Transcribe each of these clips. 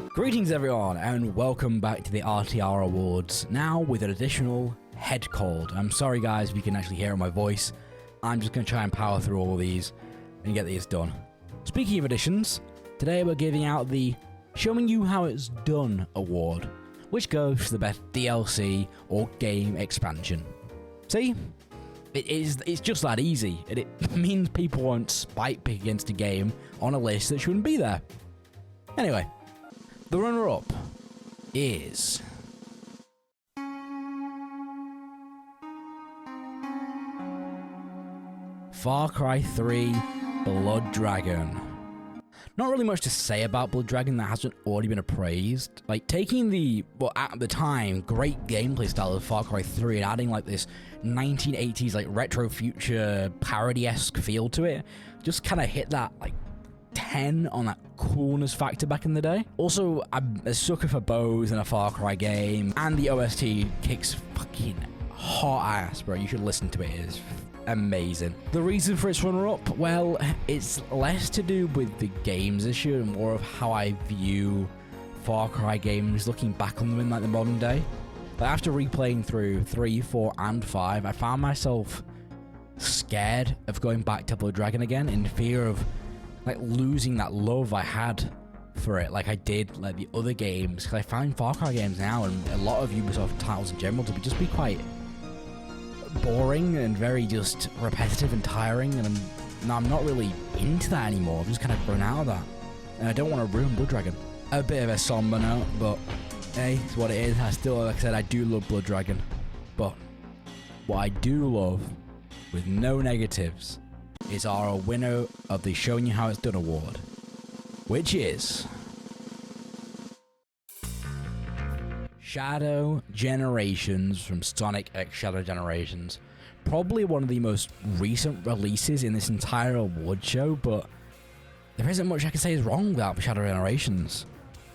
Greetings everyone, and welcome back to the RTR Awards, now with an additional head cold. I'm sorry guys if you can actually hear my voice. I'm just going to try and power through all of these and get these done. Speaking of additions, today we're giving out the Showing You How It's Done award, which goes to the best DLC or game expansion. See? It's just that easy, and it means people won't spite pick against a game on a list that shouldn't be there. Anyway, the runner-up is Far Cry 3 Blood Dragon. Not really much to say about Blood Dragon that hasn't already been appraised. Like, taking the, well, at the time, great gameplay style of Far Cry 3 and adding like this 1980s like retro future parody-esque feel to it, just kind of hit that like 10 on that coolness factor back in the day. Also, I'm a sucker for bows in a Far Cry game, and the OST kicks fucking hot ass, bro. You should listen to it. It is amazing. The reason for its runner-up, well, it's less to do with the games issue and more of how I view Far Cry games looking back on them in like the modern day. But after replaying through 3, 4, and 5, I found myself scared of going back to Blood Dragon again, in fear of like losing that love I had for it, like I did like the other games, because I find Far Cry games now and a lot of Ubisoft titles in general to just be quite boring and very just repetitive and tiring, and I'm not really into that anymore. I've just kind of grown out of that, and I don't want to ruin Blood Dragon. A bit of a somber note, but hey, it's what it is. I still, like I said, I do love Blood Dragon, but what I do love, with no negatives, is our winner of the Showing You How It's Done award, which is Shadow Generations from Sonic X Shadow Generations. Probably one of the most recent releases in this entire award show, but there isn't much I can say is wrong about Shadow Generations.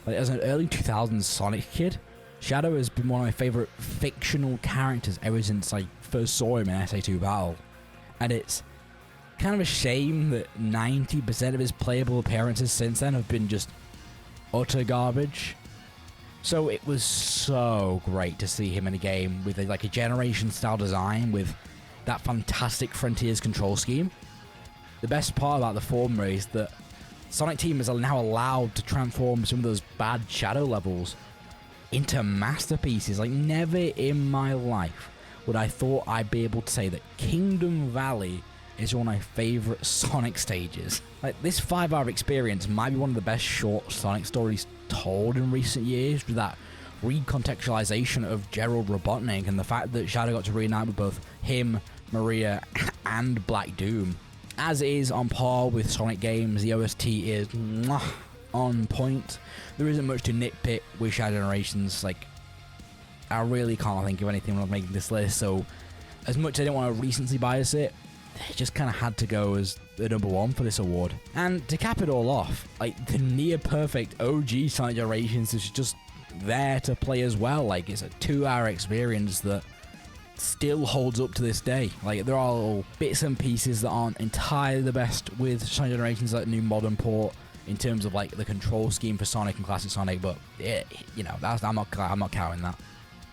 Like, as an early 2000s Sonic kid, Shadow has been one of my favorite fictional characters ever since I first saw him in SA2 Battle, and it's kind of a shame that 90% of his playable appearances since then have been just utter garbage. So it was so great to see him in a game with like a generation style design with that fantastic Frontiers control scheme. The best part about the former is that Sonic Team is now allowed to transform some of those bad Shadow levels into masterpieces. Like, never in my life would I thought I'd be able to say that Kingdom Valley is one of my favorite Sonic stages. Like, this 5-hour experience might be one of the best short Sonic stories told in recent years, with that recontextualization of Gerald Robotnik and the fact that Shadow got to reunite with both him, Maria, and Black Doom. As is on par with Sonic games, the OST is on point. There isn't much to nitpick with Shadow Generations. Like, I really can't think of anything when I'm making this list, so as much as I don't want to recency bias it, it just kind of had to go as the number one for this award. And to cap it all off, like, the near perfect OG Sonic Generations is just there to play as well. Like, it's a 2-hour experience that still holds up to this day. Like, there are little bits and pieces that aren't entirely the best with Sonic Generations, like new modern port in terms of like the control scheme for Sonic and classic Sonic, but it, you know, I'm not counting that.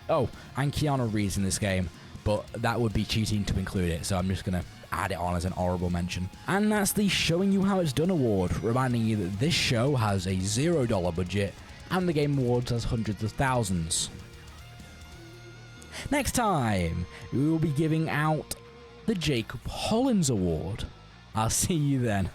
Oh, and Keanu Reeves in this game, but that would be cheating to include it, so I'm just gonna add it on as an honorable mention. And that's the Showing You How It's Done award, reminding you that this show has a $0 budget and the Game Awards has hundreds of thousands. Next time, we will be giving out the Jacob Hollins Award. I'll see you then.